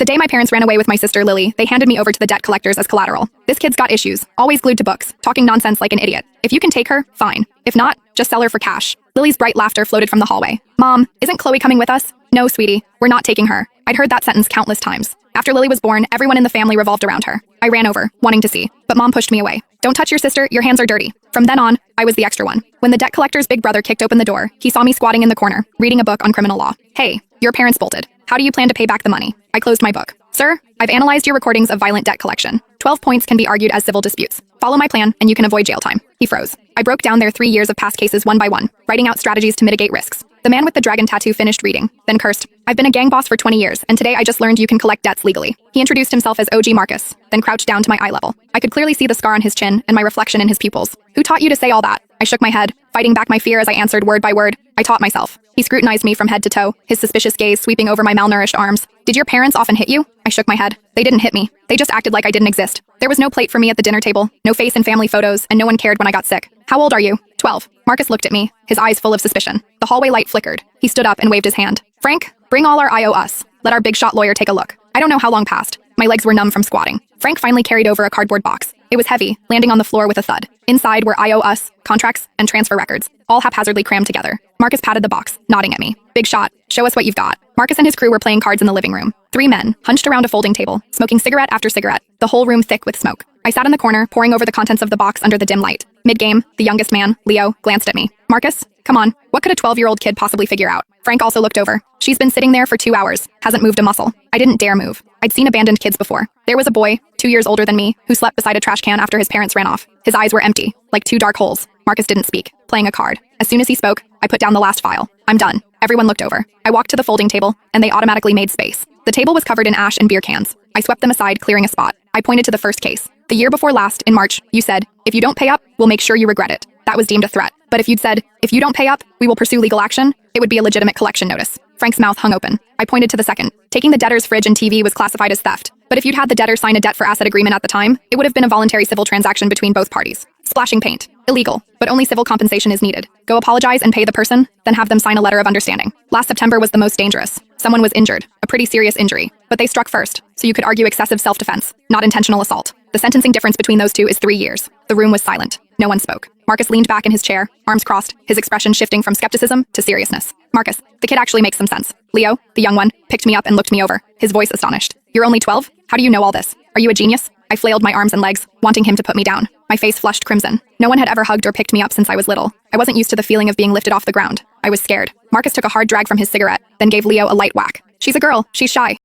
The day my parents ran away with my sister Lily, they handed me over to the debt collectors as collateral. This kid's got issues, always glued to books, talking nonsense like an idiot. If you can take her, fine. If not, just sell her for cash. Lily's bright laughter floated from the hallway. Mom, isn't Chloe coming with us? No, sweetie, we're not taking her. I'd heard that sentence countless times. After Lily was born, everyone in the family revolved around her. I ran over, wanting to see, but Mom pushed me away. Don't touch your sister, your hands are dirty. From then on, I was the extra one. When the debt collector's big brother kicked open the door, he saw me squatting in the corner, reading a book on criminal law. Hey, your parents bolted. How do you plan to pay back the money? I closed my book. Sir, I've analyzed your recordings of violent debt collection. 12 points can be argued as civil disputes. Follow my plan, and you can avoid jail time. He froze. I broke down their 3 years of past cases one by one, writing out strategies to mitigate risks. The man with the dragon tattoo finished reading, then cursed. I've been a gang boss for 20 years, and today I just learned you can collect debts legally. He introduced himself as OG Marcus, then crouched down to my eye level. I could clearly see the scar on his chin and my reflection in his pupils. Who taught you to say all that? I shook my head, fighting back my fear as I answered word by word. I taught myself. He scrutinized me from head to toe, his suspicious gaze sweeping over my malnourished arms. Did your parents often hit you? I shook my head. They didn't hit me. They just acted like I didn't exist. There was no plate for me at the dinner table, no face in family photos, and no one cared when I got sick. How old are you? 12. Marcus looked at me, his eyes full of suspicion. The hallway light flickered. He stood up and waved his hand. Frank, bring all our IO us. Let our big shot lawyer take a look. I don't know how long passed. My legs were numb from squatting. Frank finally carried over a cardboard box. It was heavy, landing on the floor with a thud. Inside were IO us, contracts, and transfer records, all haphazardly crammed together. Marcus patted the box, nodding at me. Big shot, show us what you've got. Marcus and his crew were playing cards in the living room. 3 men, hunched around a folding table, smoking cigarette after cigarette, the whole room thick with smoke. I sat in the corner, poring over the contents of the box under the dim light. Mid-game, the youngest man, Leo, glanced at me. Marcus, come on, what could a 12-year-old kid possibly figure out? Frank also looked over. She's been sitting there for 2 hours, hasn't moved a muscle. I didn't dare move. I'd seen abandoned kids before. There was a boy, 2 years older than me, who slept beside a trash can after his parents ran off. His eyes were empty, like 2 dark holes. Marcus didn't speak, playing a card. As soon as he spoke, I put down the last file. I'm done. Everyone looked over. I walked to the folding table, and they automatically made space. The table was covered in ash and beer cans. I swept them aside, clearing a spot. I pointed to the first case. The year before last, in March, you said, if you don't pay up, we'll make sure you regret it. That was deemed a threat. But if you'd said, if you don't pay up, we will pursue legal action, it would be a legitimate collection notice. Frank's mouth hung open. I pointed to the second. Taking the debtor's fridge and TV was classified as theft. But if you'd had the debtor sign a debt for asset agreement at the time, it would have been a voluntary civil transaction between both parties. Splashing paint. Illegal, but only civil compensation is needed. Go apologize and pay the person, then have them sign a letter of understanding. Last September was the most dangerous. Someone was injured, a pretty serious injury, but they struck first, so you could argue excessive self-defense, not intentional assault. The sentencing difference between those two is 3 years. The room was silent. No one spoke. Marcus leaned back in his chair, arms crossed, his expression shifting from skepticism to seriousness. Marcus, the kid actually makes some sense. Leo, the young one, picked me up and looked me over, his voice astonished. You're only 12? How do you know all this? Are you a genius? I flailed my arms and legs, wanting him to put me down. My face flushed crimson. No one had ever hugged or picked me up since I was little. I wasn't used to the feeling of being lifted off the ground. I was scared. Marcus took a hard drag from his cigarette, then gave Leo a light whack. She's a girl. She's shy.